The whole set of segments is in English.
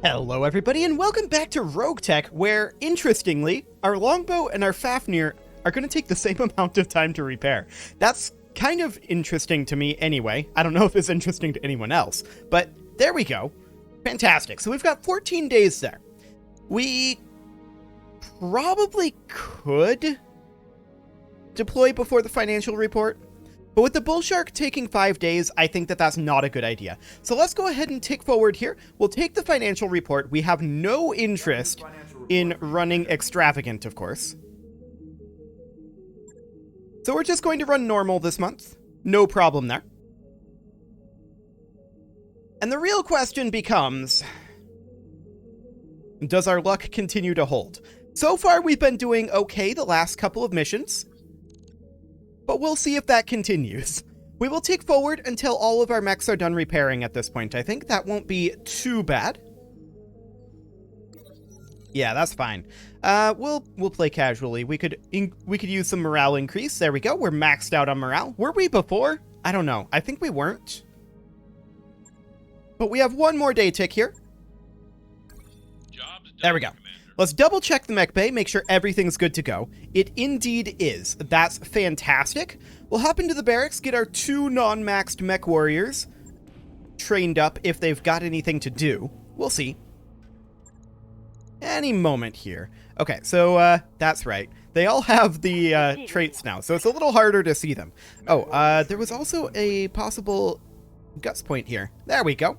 Hello everybody and welcome back to RogueTech, where, interestingly, our longbow and our Fafnir are going to take the same amount of time to repair. That's kind of interesting to me anyway. I don't know if it's interesting to anyone else, but there we go. Fantastic. So we've got 14 days there. We probably could deploy before the financial report, but with the bull shark taking 5 days, I think that that's not a good idea. So let's go ahead and tick forward here. We'll take the financial report. We have no interest in running extravagant, of course. So we're just going to run normal this month. No problem there. And the real question becomes, does our luck continue to hold? So far, we've been doing okay the last couple of missions, but we'll see if that continues. We will tick forward until all of our mechs are done repairing at this point. I think that won't be too bad. Yeah, that's fine. We'll play casually. We could use some morale increase. There we go. We're maxed out on morale. Were we before? I don't know. I think we weren't. But we have one more day tick here. There we go. Let's double check the mech bay, make sure everything's good to go. It indeed is. That's fantastic. We'll hop into the barracks, get our 2 non-maxed mech warriors trained up if they've got anything to do. We'll see. Any moment here. Okay, so that's right. They all have the traits now, so it's a little harder to see them. Oh, there was also a possible guts point here. There we go.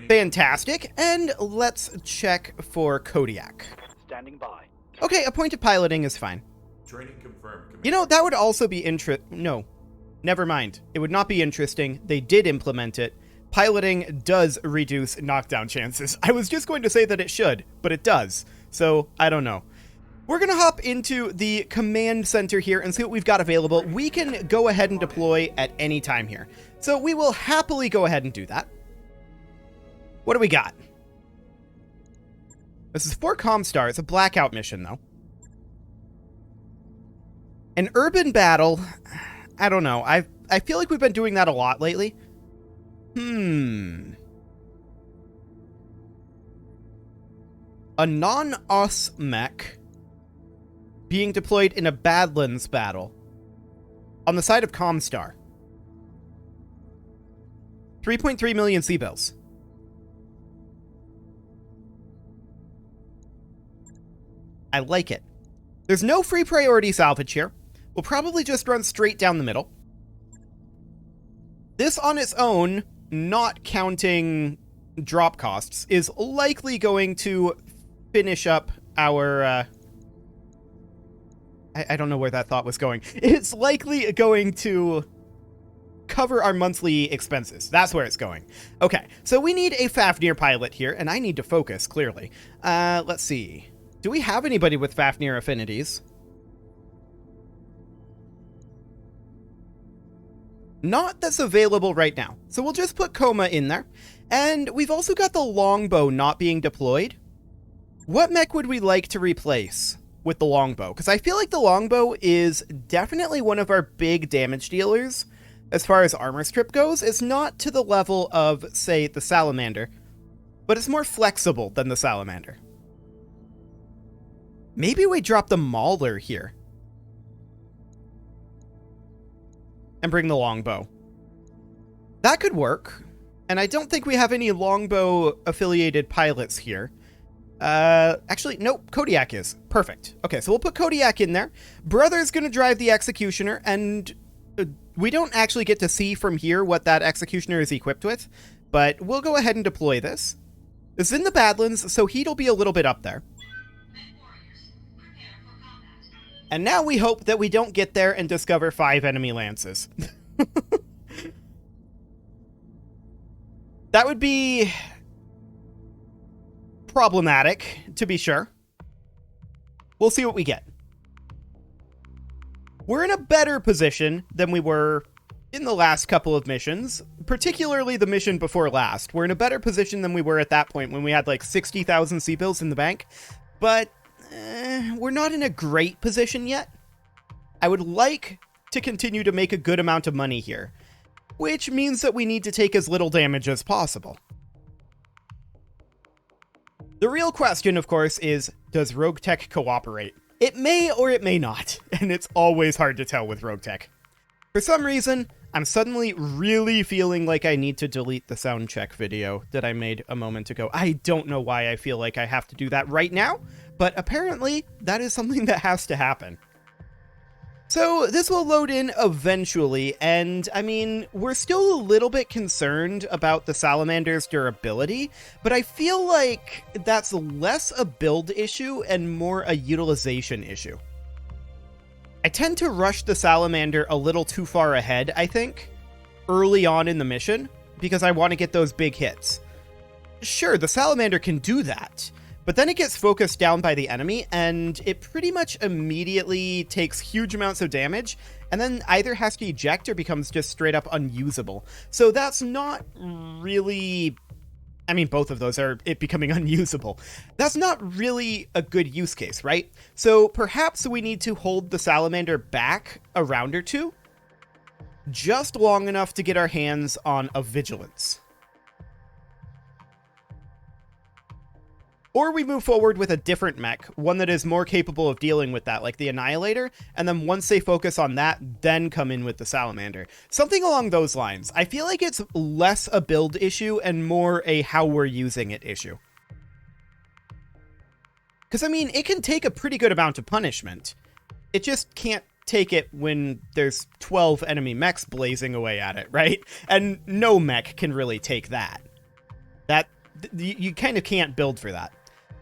Fantastic. And let's check for Kodiak. Standing by. Okay, a point of piloting is fine. Training confirmed. Commander. You know, that would also be No, never mind. It would not be interesting. They did implement it. Piloting does reduce knockdown chances. I was just going to say that it should, but it does. So, I don't know. We're going to hop into the command center here and see what we've got available. We can go ahead and deploy at any time here. So we will happily go ahead and do that. What do we got? This is for Comstar. It's a blackout mission, though. An urban battle. I don't know. I feel like we've been doing that a lot lately. A non-us mech being deployed in a Badlands battle on the side of Comstar. 3.3 million C-bills. I like it. There's no free priority salvage here. We'll probably just run straight down the middle. This on its own, not counting drop costs, is likely going to finish up our... I don't know where that thought was going. It's likely going to cover our monthly expenses. That's where it's going. Okay, so we need a Fafnir pilot here, and I need to focus, clearly. Let's see. Do we have anybody with Fafnir affinities? Not that's available right now. So we'll just put Coma in there. And we've also got the longbow not being deployed. What mech would we like to replace with the longbow? Because I feel like the longbow is definitely one of our big damage dealers as far as armor strip goes. It's not to the level of, say, the Salamander, but it's more flexible than the Salamander. Maybe we drop the Mauler here and bring the longbow. That could work. And I don't think we have any longbow affiliated pilots here. Actually, nope, Kodiak is. Perfect. Okay, so we'll put Kodiak in there. Brother's going to drive the Executioner, and we don't actually get to see from here what that Executioner is equipped with, but we'll go ahead and deploy this. It's in the Badlands, so heat'll be a little bit up there. And now we hope that we don't get there and discover 5 enemy lances. That would be problematic, to be sure. We'll see what we get. We're in a better position than we were in the last couple of missions, particularly the mission before last. We're in a better position than we were at that point when we had like 60,000 C-bills in the bank, but we're not in a great position yet. I would like to continue to make a good amount of money here, which means that we need to take as little damage as possible. The real question, of course, is, does RogueTech cooperate? It may or it may not, and it's always hard to tell with RogueTech. For some reason, I'm suddenly really feeling like I need to delete the sound check video that I made a moment ago. I don't know why I feel like I have to do that right now, but apparently that is something that has to happen. So this will load in eventually, and I mean, we're still a little bit concerned about the Salamander's durability, but I feel like that's less a build issue and more a utilization issue. I tend to rush the Salamander a little too far ahead, I think, early on in the mission, because I want to get those big hits. Sure, the Salamander can do that, but then it gets focused down by the enemy, and it pretty much immediately takes huge amounts of damage, and then either has to eject or becomes just straight up unusable. So that's not really... I mean, both of those are it becoming unusable. That's not really a good use case, right? So perhaps we need to hold the Salamander back a round or two, just long enough to get our hands on a Vigilance. Or we move forward with a different mech, one that is more capable of dealing with that, like the Annihilator, and then once they focus on that, then come in with the Salamander. Something along those lines. I feel like it's less a build issue and more a how we're using it issue. Because, I mean, it can take a pretty good amount of punishment. It just can't take it when there's 12 enemy mechs blazing away at it, right? And no mech can really take that. You kind of can't build for that.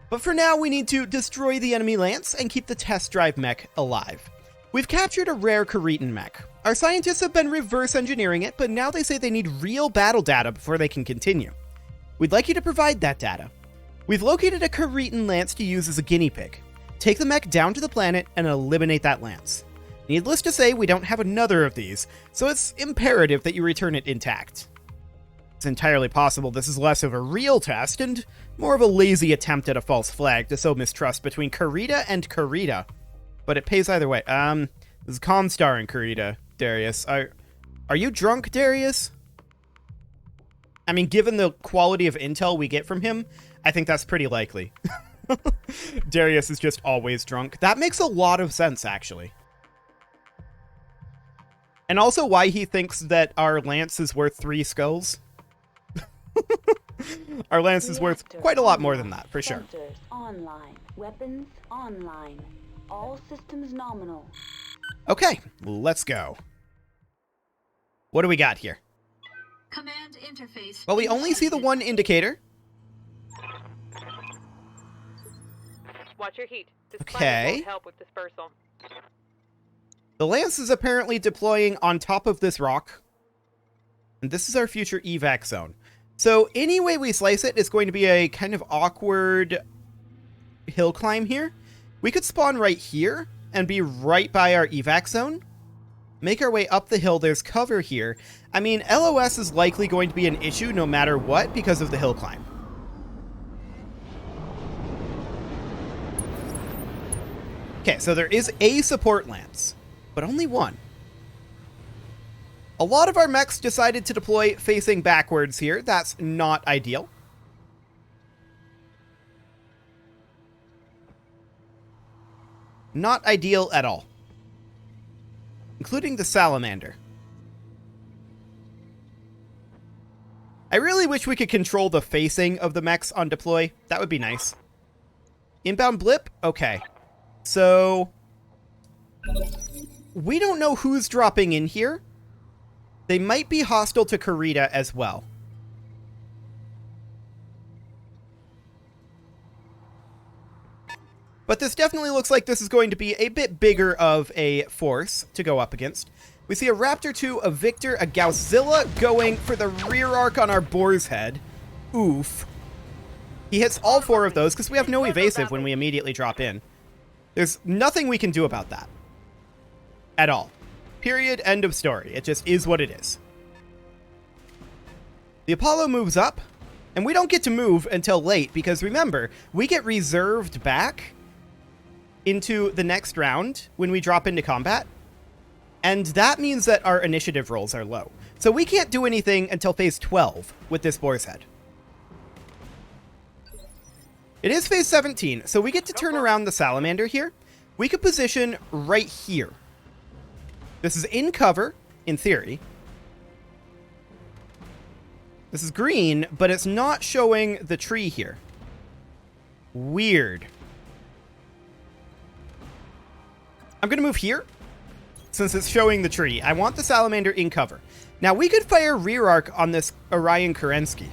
But for now, we need to destroy the enemy lance and keep the test drive mech alive. We've captured a rare Kharitan mech. Our scientists have been reverse engineering it, but now they say they need real battle data before they can continue. We'd like you to provide that data. We've located a Kharitan lance to use as a guinea pig. Take the mech down to the planet and eliminate that lance. Needless to say, we don't have another of these, so it's imperative that you return it intact. It's entirely possible this is less of a real test and more of a lazy attempt at a false flag to sow mistrust between Karita and Karita. But it pays either way. This is Comstar and Karita, Darius. Are you drunk, Darius? I mean, given the quality of intel we get from him, I think that's pretty likely. Darius is just always drunk. That makes a lot of sense, actually. And also why he thinks that our lance is worth 3 skulls. Our lance is worth quite a lot more than that, for sure. Sensors online. Weapons online. All systems nominal. Okay, let's go. What do we got here? Command interface. Well, we only see the one indicator. Watch your heat. This Okay. won't help with dispersal. The lance is apparently deploying on top of this rock. And this is our future evac zone. So any way we slice it is going to be a kind of awkward hill climb here. We could spawn right here and be right by our evac zone. Make our way up the hill. There's cover here. I mean, LOS is likely going to be an issue no matter what because of the hill climb. Okay, so there is a support lance, but only one. A lot of our mechs decided to deploy facing backwards here. That's not ideal. Not ideal at all. Including the Salamander. I really wish we could control the facing of the mechs on deploy. That would be nice. Inbound blip? Okay. So we don't know who's dropping in here. They might be hostile to Karita as well. But this definitely looks like this is going to be a bit bigger of a force to go up against. We see a Raptor 2, a Victor, a Gauzzilla going for the rear arc on our Boar's Head. Oof. He hits all 4 of those because we have no evasive when we immediately drop in. There's nothing we can do about that. At all. Period. End of story. It just is what it is. The Apollo moves up, and we don't get to move until late because remember, we get reserved back into the next round when we drop into combat, and that means that our initiative rolls are low. So we can't do anything until phase 12 with this Boar's Head. It is phase 17, so we get to turn around the salamander here. We could position right here. This is in cover, in theory. This is green, but it's not showing the tree here. Weird. I'm going to move here, since it's showing the tree. I want the salamander in cover. Now, we could fire rear arc on this Orion Kerensky.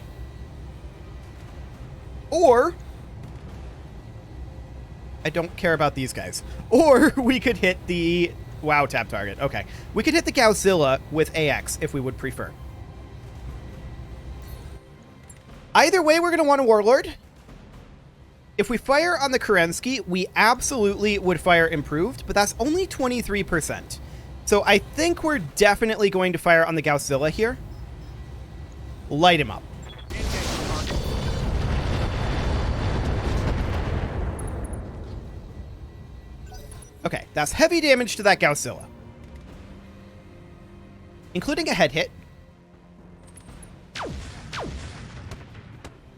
Or... I don't care about these guys. Or we could hit the... Wow, tap target. Okay. We could hit the Godzilla with AX if we would prefer. Either way, we're going to want a Warlord. If we fire on the Kerensky, we absolutely would fire improved, but that's only 23%. So I think we're definitely going to fire on the Godzilla here. Light him up. Okay, that's heavy damage to that Godzilla. Including a head hit.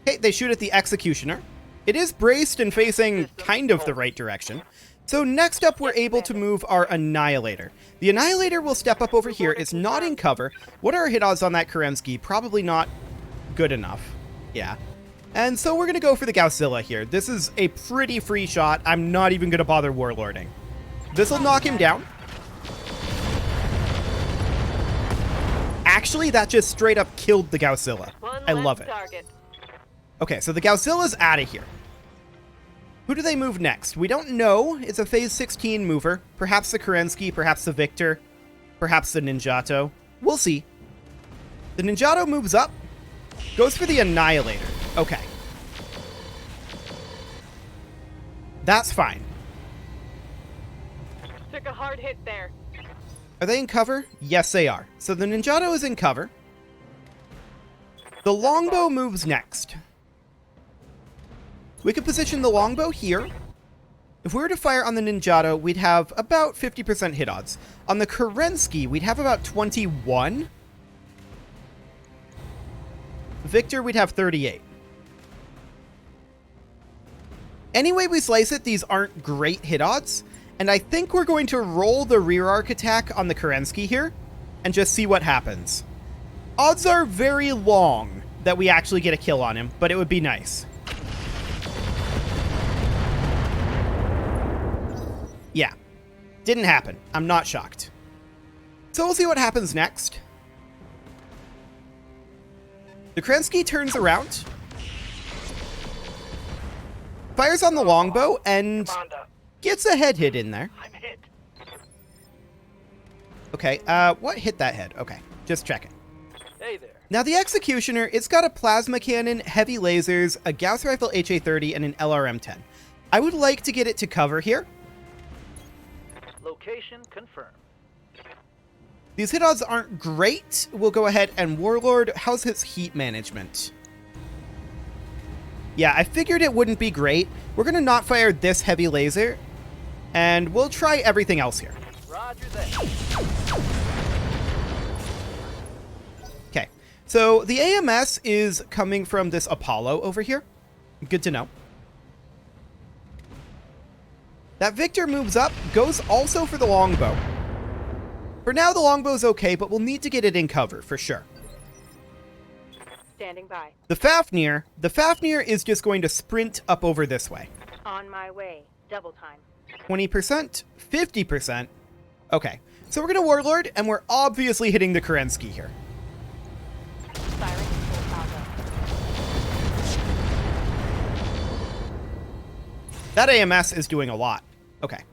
Okay, they shoot at the Executioner. It is braced and facing kind of the right direction. So next up, we're able to move our Annihilator. The Annihilator will step up over here. It's not in cover. What are our hit odds on that Kerensky? Probably not good enough. Yeah. And so we're going to go for the Godzilla here. This is a pretty free shot. I'm not even going to bother Warlording. This will knock him down. Actually, that just straight up killed the Godzilla. I love it. Okay, so the Godzilla's out of here. Who do they move next? We don't know. It's a phase 16 mover. Perhaps the Kerensky, perhaps the Victor, perhaps the Ninjato. We'll see. The Ninjato moves up, goes for the Annihilator. Okay. That's fine. Took a hard hit there. Are they in cover? Yes, they are. So the Ninjato is in cover. The Longbow moves next. We could position the Longbow here. If we were to fire on the Ninjato, we'd have about 50% hit odds. On the Kerensky, we'd have about 21. Victor, we'd have 38. Any way we slice it, these aren't great hit odds. And I think we're going to roll the rear arc attack on the Kerensky here and just see what happens. Odds are very long that we actually get a kill on him, but it would be nice. Yeah, didn't happen. I'm not shocked. So we'll see what happens next. The Kerensky turns around, fires on the longbow, and gets a head hit in there. I'm hit. Okay, what hit that head? Okay, just checking. Hey there. Now the Executioner, it's got a plasma cannon, heavy lasers, a Gauss rifle HA-30, and an LRM-10. I would like to get it to cover here. Location confirmed. These hit odds aren't great. We'll go ahead and Warlord. How's his heat management? Yeah, I figured it wouldn't be great. We're going to not fire this heavy laser, and we'll try everything else here. Roger that. Okay, so the AMS is coming from this Apollo over here. Good to know. That Victor moves up, goes also for the longbow. For now, the longbow's okay, but we'll need to get it in cover, for sure. Standing by. The Fafnir is just going to sprint up over this way. On my way. Double time. 20%, 50%. Okay, so we're going to Warlord, and we're obviously hitting the Kerensky here. Firing full auto. That AMS is doing a lot. Okay.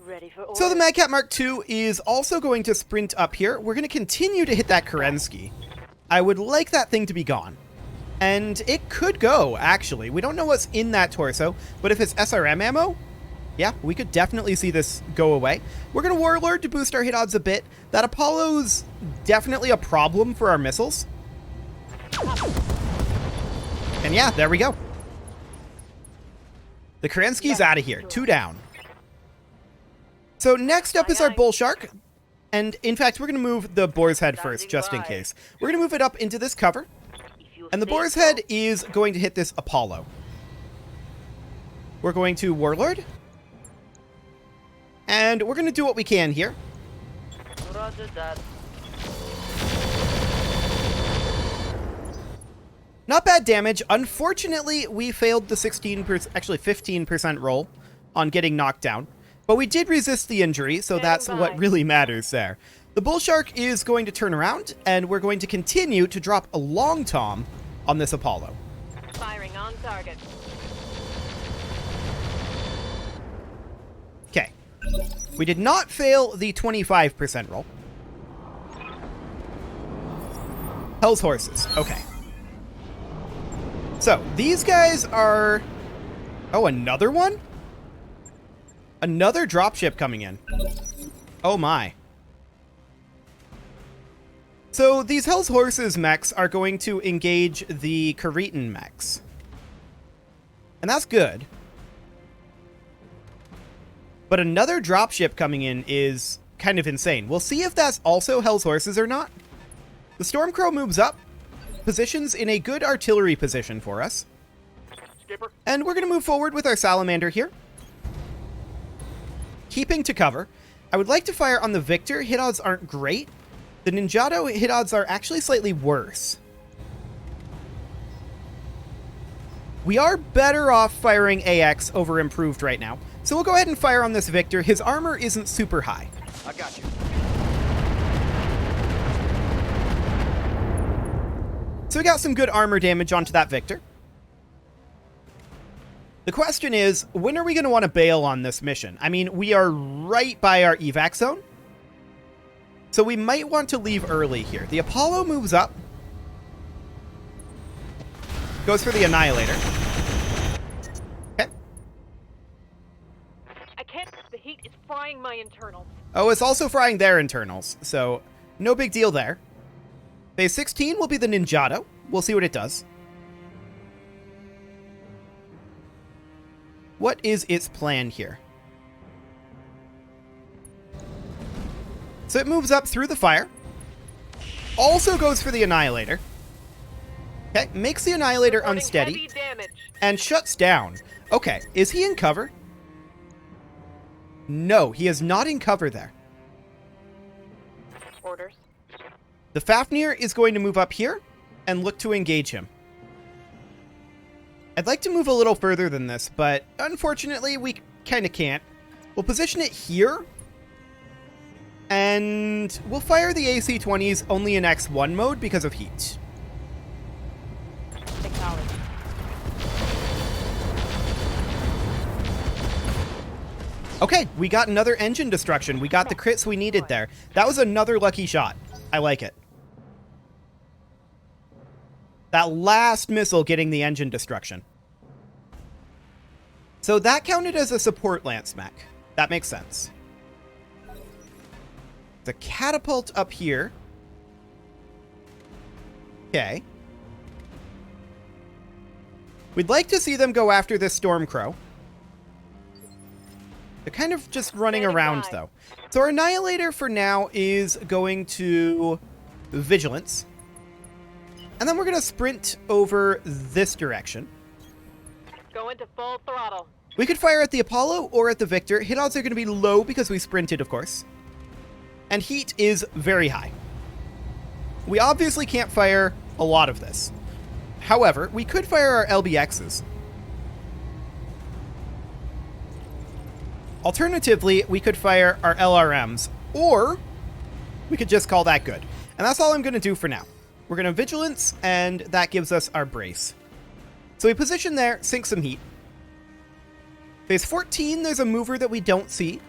Ready for orders. So the Madcat Mark II is also going to sprint up here. We're going to continue to hit that Kerensky. I would like that thing to be gone. And it could go, actually. We don't know what's in that torso, but if it's SRM ammo, yeah, we could definitely see this go away. We're going to Warlord to boost our hit odds a bit. That Apollo's definitely a problem for our missiles. And yeah, there we go. The Kerensky's out of here. 2 down. So next up is our Bull Shark. And in fact, we're going to move the Boar's Head first, just in case. We're going to move it up into this cover. And the Boar's Head is going to hit this Apollo. We're going to Warlord. And we're going to do what we can here. Roger that. Not bad damage. Unfortunately, we failed the 16%, actually 15% roll on getting knocked down. But we did resist the injury, so that's what really matters there. The Bull Shark is going to turn around, and we're going to continue to drop a Long Tom on this Apollo. Firing on target. Okay. We did not fail the 25% roll. Hell's Horses. Okay. So, these guys are... Oh, another one? Another dropship coming in. Oh my. So, these Hell's Horses mechs are going to engage the Cretan mechs. And that's good. But another dropship coming in is kind of insane. We'll see if that's also Hell's Horses or not. The Stormcrow moves up, positions in a good artillery position for us. Skipper. And we're going to move forward with our Salamander here. Keeping to cover. I would like to fire on the Victor. Hit odds aren't great. The Ninjato hit odds are actually slightly worse. We are better off firing AX over improved right now. So we'll go ahead and fire on this Victor. His armor isn't super high. I got you. So we got some good armor damage onto that Victor. The question is, when are we going to want to bail on this mission? I mean, we are right by our evac zone. So we might want to leave early here. The Apollo moves up. Goes for the Annihilator. Okay. I can't. The heat is frying my internals. Oh, it's also frying their internals. So no big deal there. Phase 16 will be the Ninjato. We'll see what it does. What is its plan here? So it moves up through the fire. Also goes for the Annihilator. Okay, makes the Annihilator Reporting unsteady. heavy damage. And shuts down. Okay, is he in cover? No, he is not in cover there. Orders. The Fafnir is going to move up here and look to engage him. I'd like to move a little further than this, but unfortunately we kind of can't. We'll position it here. And we'll fire the AC-20s only in X1 mode because of heat. Acknowledge. Okay, we got another engine destruction. We got the crits we needed there. That was another lucky shot. I like it. That last missile getting the engine destruction. So that counted as a support lance mech. That makes sense. The catapult up here. Okay. We'd like to see them go after this Stormcrow. They're kind of just running around, though. So our Annihilator for now is going to Vigilance. And then we're going to sprint over this direction. Go into full throttle. We could fire at the Apollo or at the Victor. Hit odds are going to be low because we sprinted, of course. And heat is very high. We obviously can't fire a lot of this. However, we could fire our LBXs. Alternatively, we could fire our LRMs, or we could just call that good. And that's all I'm going to do for now. We're going to Vigilance, and that gives us our brace. So we position there, sink some heat. Phase 14, there's a mover that we don't see.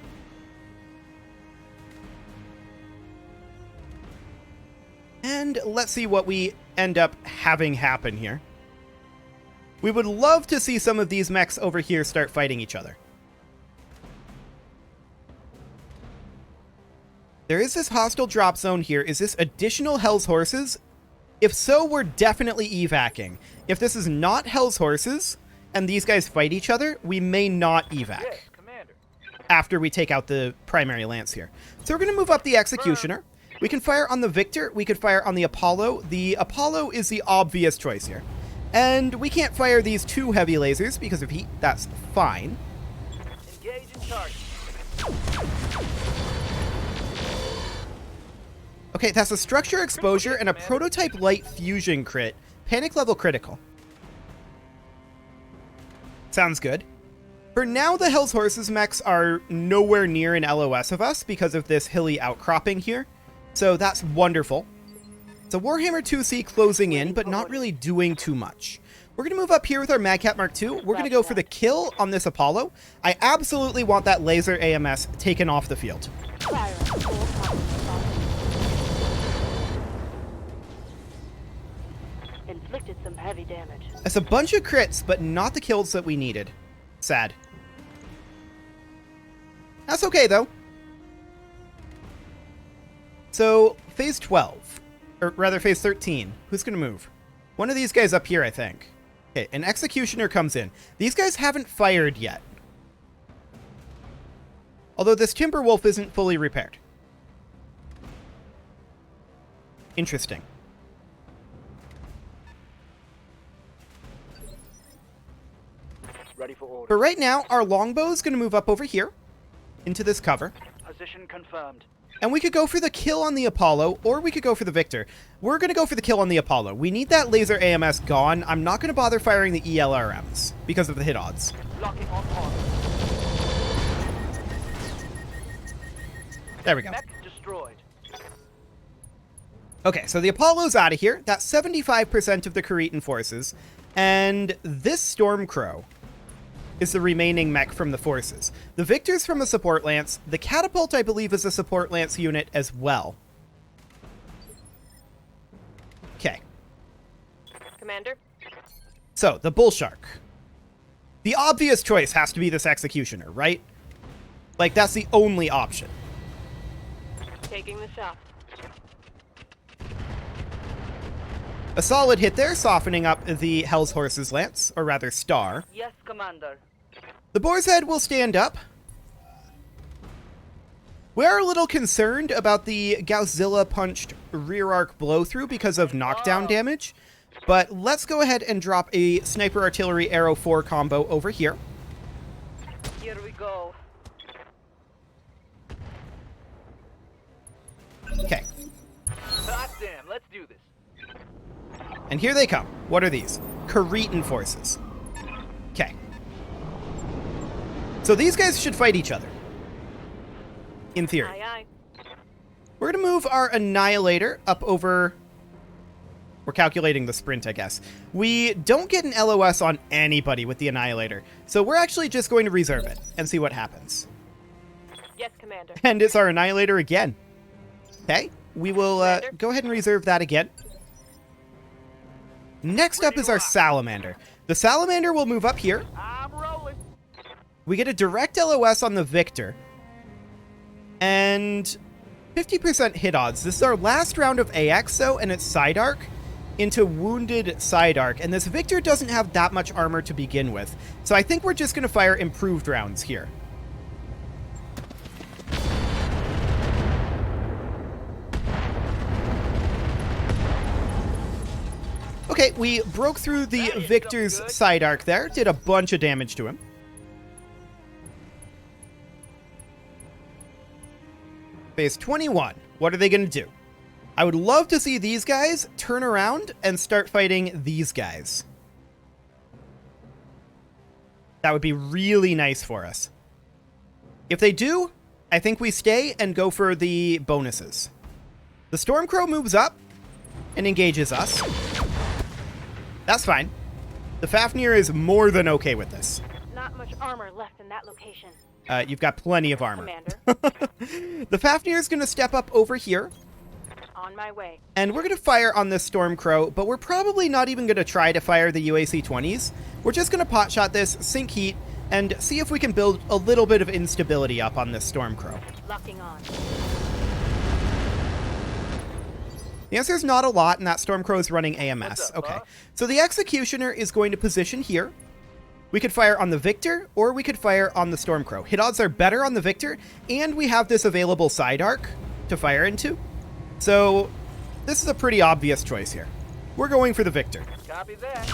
And let's see what we end up having happen here. We would love to see some of these mechs over here start fighting each other. There is this hostile drop zone here. Is this additional Hell's Horses? If so, we're definitely evacing. If this is not Hell's Horses, and these guys fight each other, we may not evac. Yes, Commander. After we take out the primary lance here. So we're going to move up the Executioner. We can fire on the Victor. We could fire on the Apollo. The Apollo is the obvious choice here. And we can't fire these two heavy lasers because of heat. That's fine. Engage and charge. Okay, that's a structure exposure and a prototype light fusion crit. Panic level critical. Sounds good. For now, the Hell's Horses mechs are nowhere near an LOS of us because of this hilly outcropping here. So that's wonderful. It's a Warhammer 2C closing in, but not really doing too much. We're going to move up here with our Madcat Mark II. We're going to go for the kill on this Apollo. I absolutely want that laser AMS taken off the field. Firing all inflicted some heavy damage. It's a bunch of crits, but not the kills that we needed. Sad. That's okay, though. So, phase 12. Or rather, phase 13. Who's going to move? One of these guys up here, I think. Okay, an Executioner comes in. These guys haven't fired yet. Although this Timberwolf isn't fully repaired. Interesting. Ready for order. But right now, our longbow is going to move up over here into this cover. Position confirmed. And we could go for the kill on the Apollo, or we could go for the Victor. We're going to go for the kill on the Apollo. We need that laser AMS gone. I'm not going to bother firing the ELRMs because of the hit odds. Locking on target. There we go. Mech destroyed. Okay, so the Apollo's out of here. That's 75% of the Cretan forces. And this Stormcrow is the remaining mech from the forces. The Victor's from a support lance. The Catapult, I believe, is a support lance unit as well. Okay. Commander? So, the Bull Shark. The obvious choice has to be this Executioner, right? Like, that's the only option. Taking the shot. A solid hit there, softening up the Hell's Horses lance, or rather star. Yes, Commander. The Boar's Head will stand up. We're a little concerned about the Godzilla punched rear arc blow through because of knockdown damage, but let's go ahead and drop a Sniper Artillery Arrow 4 combo over here. Here we go. Okay, Hot damn, let's do this. and here they come. What are these? Cretan forces. Okay. So these guys should fight each other. In theory. Aye, aye. We're going to move our Annihilator up over... We're calculating the sprint, I guess. We don't get an LOS on anybody with the Annihilator, so we're actually just going to reserve it and see what happens. Yes, Commander. And it's our Annihilator again. Okay, we will go ahead and reserve that again. Next up is our Salamander. The Salamander will move up here. I'm rolling. We get a direct LOS on the Victor. And 50% hit odds. This is our last round of AX, though, and it's side arc into wounded side arc. And this Victor doesn't have that much armor to begin with. So I think we're just going to fire improved rounds here. Okay, we broke through the Victor's side arc there. Did a bunch of damage to him. Phase 21. What are they going to do? I would love to see these guys turn around and start fighting these guys. That would be really nice for us. If they do, I think we stay and go for the bonuses. The Stormcrow moves up and engages us. That's fine. The Fafnir is more than okay with this. Not much armor left in that location. You've got plenty of armor. Commander. The Fafnir is going to step up over here. On my way. And we're going to fire on this Stormcrow, but we're probably not even going to try to fire the UAC-20s. We're just going to potshot this, sink heat, and see if we can build a little bit of instability up on this Stormcrow. Locking on. The answer is not a lot, and that Stormcrow is running AMS. What's up, Okay, boss? so the Executioner is going to position here. We could fire on the Victor, or we could fire on the Stormcrow. Hit odds are better on the Victor, and we have this available side arc to fire into. So this is a pretty obvious choice here. We're going for the Victor. Copy that.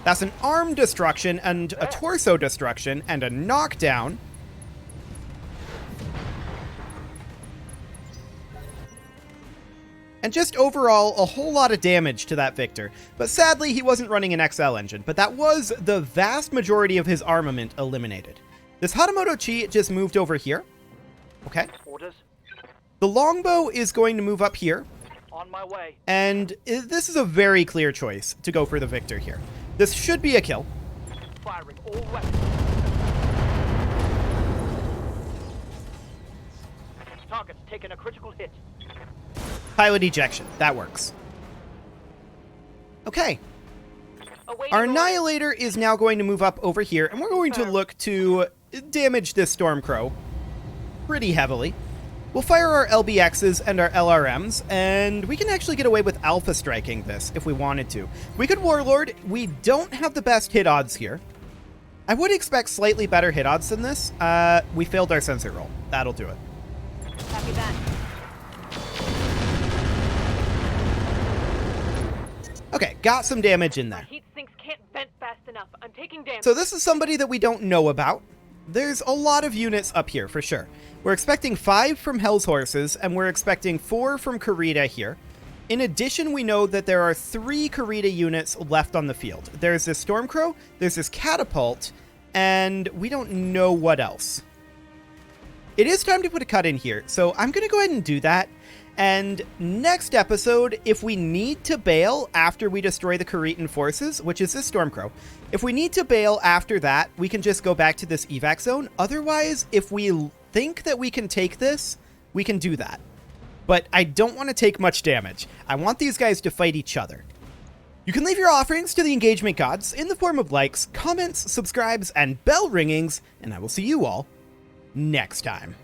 That's an arm destruction and a torso destruction and a knockdown. And just overall, a whole lot of damage to that Victor. But sadly, he wasn't running an XL engine, but that was the vast majority of his armament eliminated. This Hatamoto Chi just moved over here. Okay. Orders. The longbow is going to move up here. On my way. And this is a very clear choice to go for the Victor here. This should be a kill. Firing all weapons. Target's taken a critical hit. Pilot ejection. That works. Okay. Awaiting Our orders. Annihilator is now going to move up over here, and we're going to look to damage this Stormcrow pretty heavily. We'll fire our LBXs and our LRMs, and we can actually get away with alpha striking this if we wanted to. We could Warlord. We don't have the best hit odds here. I would expect slightly better hit odds than this. We failed our sensor roll. That'll do it. Copy that. Okay, got some damage in My there. heat sinks can't vent fast enough. I'm taking damage. So this is somebody that we don't know about. There's a lot of units up here, for sure. We're expecting 5 from Hell's Horses, and we're expecting 4 from Kurita here. In addition, we know that there are 3 Kurita units left on the field. There's this Stormcrow, there's this Catapult, and we don't know what else. It is time to put a cut in here, so I'm going to go ahead and do that. And next episode, if we need to bail after we destroy the Kuritan forces, which is this Stormcrow, if we need to bail after that, we can just go back to this evac zone. Otherwise, if we think that we can take this, we can do that. But I don't want to take much damage. I want these guys to fight each other. You can leave your offerings to the engagement gods in the form of likes, comments, subscribes, and bell ringings, and I will see you all next time.